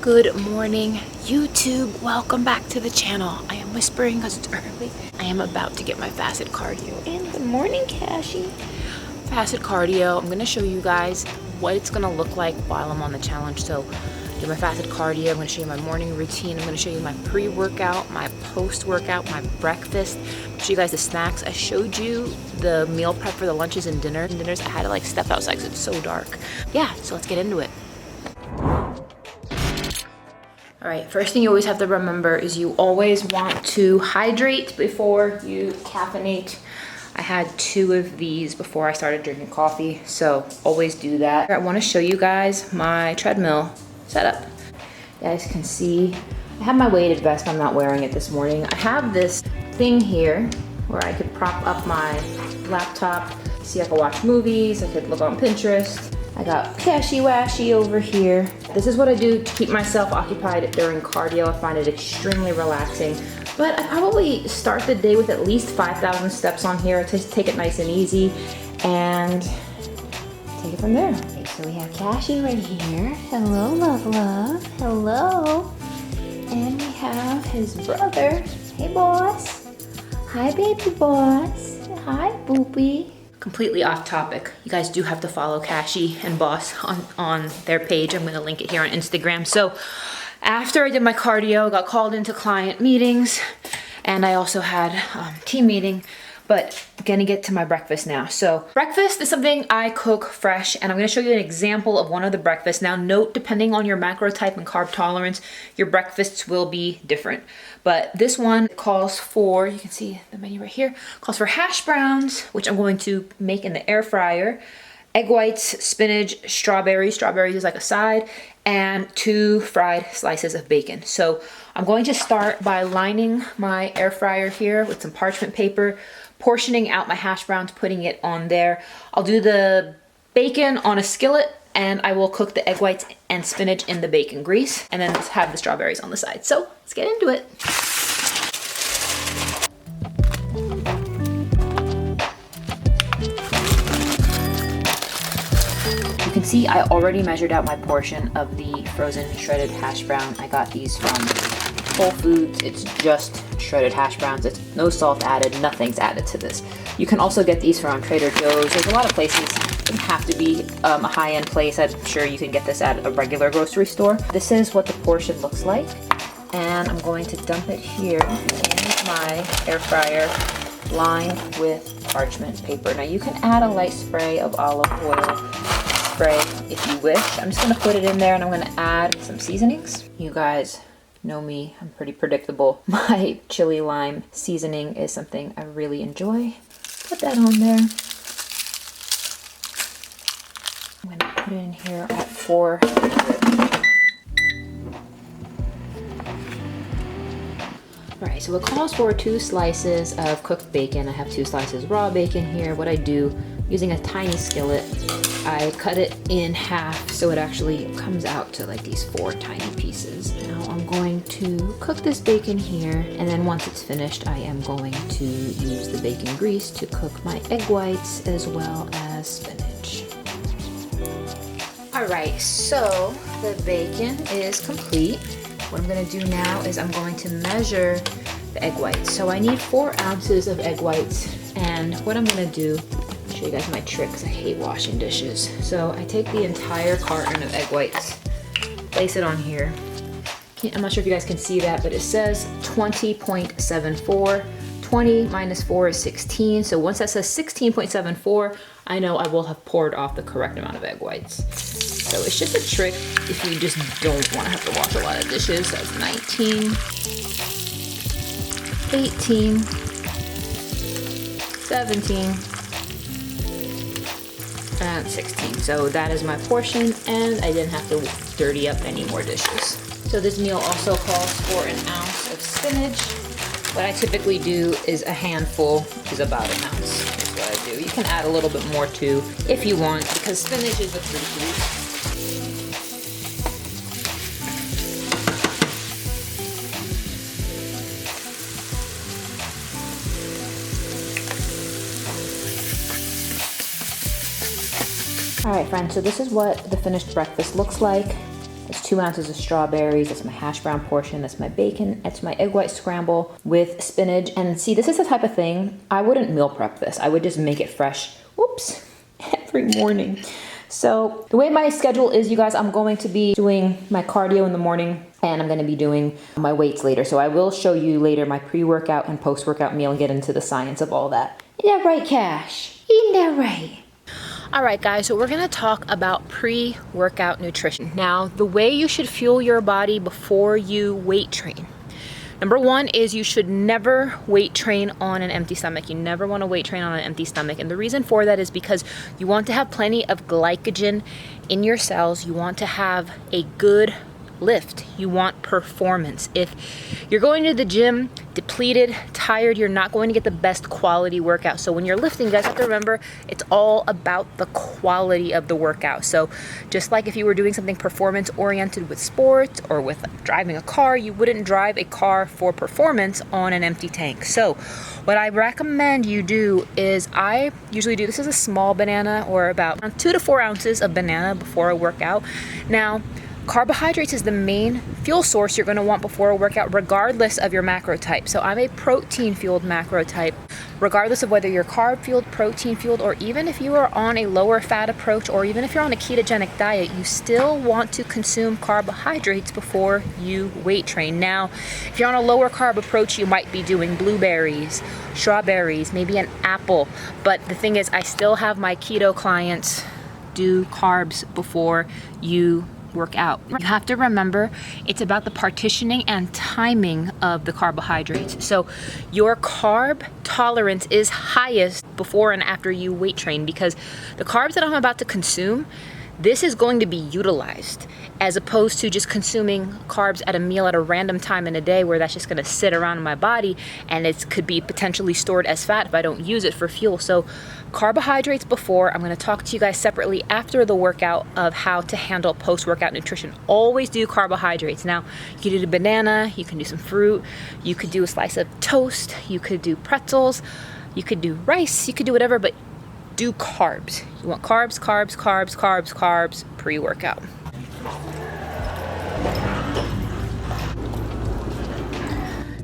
Good morning, YouTube. Welcome back to the channel. I am whispering because it's early. I am about to get my fasted cardio in. Good morning, Cassie. Fasted cardio. I'm going to show you guys what it's going to look like while I'm on the challenge. So, do my fasted cardio. I'm going to show you my morning routine. I'm going to show you my pre-workout, my post-workout, my breakfast. I'll show you guys the snacks. I showed you the meal prep for the lunches and dinners. I had to step outside because it's so dark. Yeah, so let's get into it. All right, first thing you always have to remember is you always want to hydrate before you caffeinate. I had 2 of these before I started drinking coffee, so always do that. I want to show you guys my treadmill setup. You guys can see I have my weighted vest. I'm not wearing it this morning. I have this thing here where I could prop up my laptop. See, I could watch movies, I could look on Pinterest. I got Cashy Washy over here. This is what I do to keep myself occupied during cardio. I find it extremely relaxing. But I probably start the day with at least 5,000 steps on here. Just take it nice and easy and take it from there. Okay, so we have Cashy right here. Hello, love. Hello. And we have his brother. Hey, boss. Hi, baby boss. Hi, boopy. Completely off topic. You guys do have to follow Cashy and Boss on their page. I'm gonna link it here on Instagram. So after I did my cardio, got called into client meetings, and I also had team meeting, but I'm gonna get to my breakfast now. So breakfast is something I cook fresh, and I'm gonna show you an example of one of the breakfasts. Now note, depending on your macro type and carb tolerance, your breakfasts will be different. But this one calls for, you can see the menu right here, calls for hash browns, which I'm going to make in the air fryer, egg whites, spinach, strawberries is like a side, and 2 fried slices of bacon. So I'm going to start by lining my air fryer here with some parchment paper, portioning out my hash browns, putting it on there. I'll do the bacon on a skillet, and I will cook the egg whites and spinach in the bacon grease, and then have the strawberries on the side. So let's get into it. You can see I already measured out my portion of the frozen shredded hash brown. I got these from Whole Foods. It's just shredded hash browns. It's no salt added, nothing's added to this. You can also get these from Trader Joe's. There's a lot of places. It doesn't have to be a high-end place. I'm sure you can get this at a regular grocery store. This is what the portion looks like, and I'm going to dump it here in my air fryer lined with parchment paper. Now you can add a light spray of olive oil spray if you wish. I'm just going to put it in there, and I'm going to add some seasonings. You guys know me, I'm pretty predictable. My chili lime seasoning is something I really enjoy. Put that on there. I'm going to put it in here at 400. Alright, so it calls for 2 slices of cooked bacon. I have 2 slices raw bacon here. What I do, using a tiny skillet, I cut it in half so it actually comes out to like these 4 tiny pieces. Now I'm going to cook this bacon here, and then once it's finished, I am going to use the bacon grease to cook my egg whites as well as spinach. Alright, so the bacon is complete. What I'm going to do now is I'm going to measure the egg whites. So I need 4 ounces of egg whites, and what I'm going to do, show you guys my trick because I hate washing dishes. So I take the entire carton of egg whites, place it on here. I'm not sure if you guys can see that, but it says 20.74. 20 minus 4 is 16. So once that says 16.74, I know I will have poured off the correct amount of egg whites. So it's just a trick if you just don't want to have to wash a lot of dishes. So it's 19, 18, 17, and 16. So that is my portion, and I didn't have to dirty up any more dishes. So this meal also calls for an ounce of spinach. What I typically do is a handful, which is about an ounce. That's what I do. You can add a little bit more too if you want, because spinach is a free food. All right, friends, so this is what the finished breakfast looks like. It's 2 ounces of strawberries. That's my hash brown portion. That's my bacon. That's my egg white scramble with spinach. And see, this is the type of thing, I wouldn't meal prep this. I would just make it fresh, every morning. So the way my schedule is, you guys, I'm going to be doing my cardio in the morning and I'm going to be doing my weights later. So I will show you later my pre-workout and post-workout meal and get into the science of all that. Isn't that right, Cash? Isn't that right? All right, guys, so we're gonna talk about pre-workout nutrition. Now, the way you should fuel your body before you weight train. Number one is you should never weight train on an empty stomach. You never wanna weight train on an empty stomach. And the reason for that is because you want to have plenty of glycogen in your cells. You want to have a good lift. You want performance. If you're going to the gym depleted, tired, you're not going to get the best quality workout. So when you're lifting, you guys have to remember it's all about the quality of the workout. So just like if you were doing something performance oriented with sports or with driving a car, you wouldn't drive a car for performance on an empty tank. So what I recommend you do is, I usually do, this is a small banana or about 2 to 4 ounces of banana before a workout. Now, carbohydrates is the main fuel source you're going to want before a workout, regardless of your macro type. So I'm a protein-fueled macro type. Regardless of whether you're carb-fueled, protein-fueled, or even if you are on a lower fat approach, or even if you're on a ketogenic diet, you still want to consume carbohydrates before you weight train. Now, if you're on a lower carb approach, you might be doing blueberries, strawberries, maybe an apple. But the thing is, I still have my keto clients do carbs before you work out. You have to remember it's about the partitioning and timing of the carbohydrates. So your carb tolerance is highest before and after you weight train, because the carbs that I'm about to consume, this is going to be utilized, as opposed to just consuming carbs at a meal at a random time in a day where that's just going to sit around in my body and it could be potentially stored as fat if I don't use it for fuel. So carbohydrates before. I'm going to talk to you guys separately after the workout of how to handle post-workout nutrition. Always do carbohydrates. Now, you can do a banana, you can do some fruit, you could do a slice of toast, you could do pretzels, you could do rice, you could do whatever, but do carbs. You want carbs, carbs, carbs, carbs, carbs, pre-workout.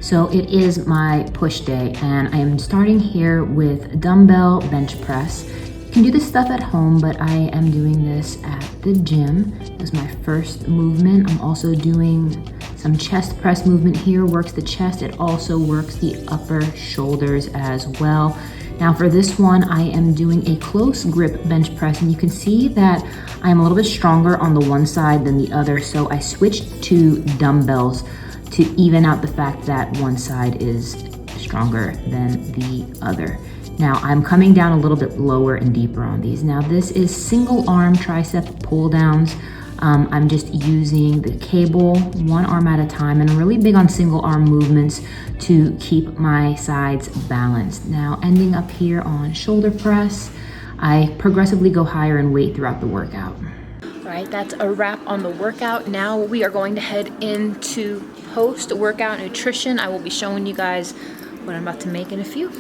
So it is my push day, and I am starting here with dumbbell bench press. You can do this stuff at home, but I am doing this at the gym. This is my first movement. I'm also doing some chest press movement here, works the chest. It also works the upper shoulders as well. Now for this one, I am doing a close grip bench press, and you can see that I'm a little bit stronger on the one side than the other. So I switched to dumbbells to even out the fact that one side is stronger than the other. Now I'm coming down a little bit lower and deeper on these. Now this is single arm tricep pull downs. I'm just using the cable, one arm at a time, and I'm really big on single arm movements to keep my sides balanced. Now ending up here on shoulder press, I progressively go higher in weight throughout the workout. All right, that's a wrap on the workout. Now we are going to head into post-workout nutrition. I will be showing you guys what I'm about to make in a few.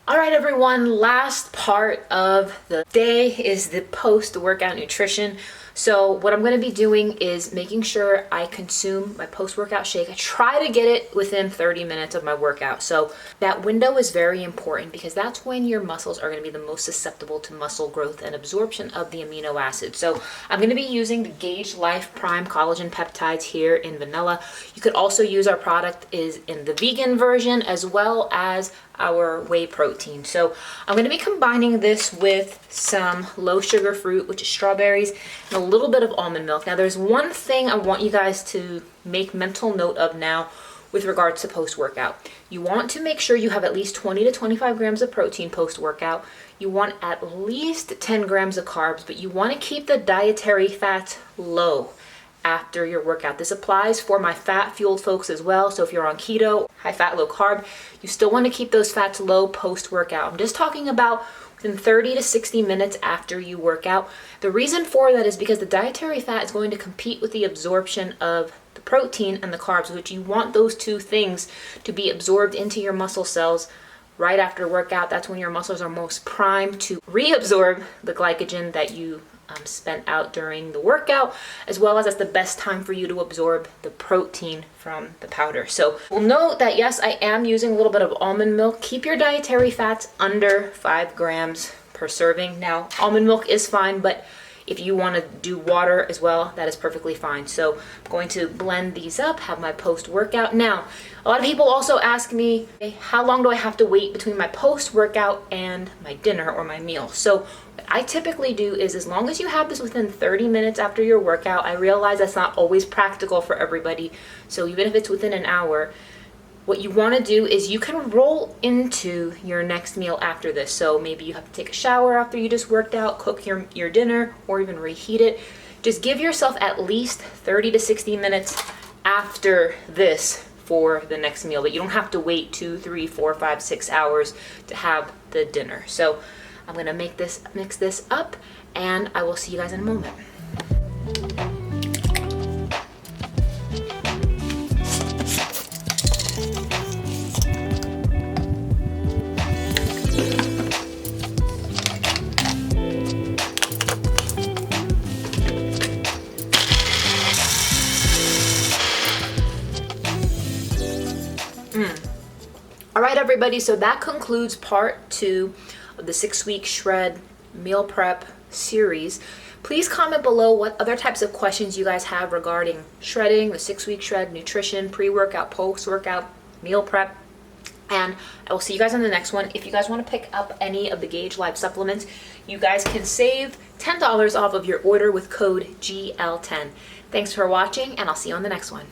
All right, everyone, last part of the day is the post-workout nutrition. So what I'm going to be doing is making sure I consume my post-workout shake. I try to get it within 30 minutes of my workout. So that window is very important, because that's when your muscles are going to be the most susceptible to muscle growth and absorption of the amino acids. So I'm going to be using the Gauge Life Prime Collagen Peptides here in vanilla. You could also use our product is in the vegan version, as well as our whey protein. So I'm going to be combining this with some low sugar fruit, which is strawberries, and a little bit of almond milk. Now there's one thing I want you guys to make mental note of now with regards to post-workout. You want to make sure you have at least 20 to 25 grams of protein post-workout. You want at least 10 grams of carbs, but you want to keep the dietary fats low after your workout. This applies for my fat-fueled folks as well. So if you're on keto, high fat, low carb, you still want to keep those fats low post-workout. I'm just talking about within 30 to 60 minutes after you work out. The reason for that is because the dietary fat is going to compete with the absorption of the protein and the carbs, which you want those two things to be absorbed into your muscle cells right after workout. That's when your muscles are most primed to reabsorb the glycogen that you spent out during the workout, as well as that's the best time for you to absorb the protein from the powder. So we'll note that yes, I am using a little bit of almond milk. Keep your dietary fats under 5 grams per serving. Now, almond milk is fine, but if you want to do water as well, that is perfectly fine. So I'm going to blend these up, have my post-workout. Now, a lot of people also ask me, hey, how long do I have to wait between my post-workout and my dinner or my meal? So what I typically do is, as long as you have this within 30 minutes after your workout, I realize that's not always practical for everybody. So even if it's within an hour, what you want to do is you can roll into your next meal after this. So maybe you have to take a shower after you just worked out, cook your dinner, or even reheat it. Just give yourself at least 30 to 60 minutes after this for the next meal, but you don't have to wait 2, 3, 4, 5, 6 hours to have the dinner. So I'm gonna mix this up, and I will see you guys in a moment. All right, everybody, so that concludes part 2 of the 6-week shred meal prep series. Please comment below what other types of questions you guys have regarding shredding, the 6-week shred, nutrition, pre-workout, post-workout, meal prep, and I will see you guys on the next one. If you guys want to pick up any of the Gauge Live supplements, you guys can save $10 off of your order with code GL10. Thanks for watching, and I'll see you on the next one.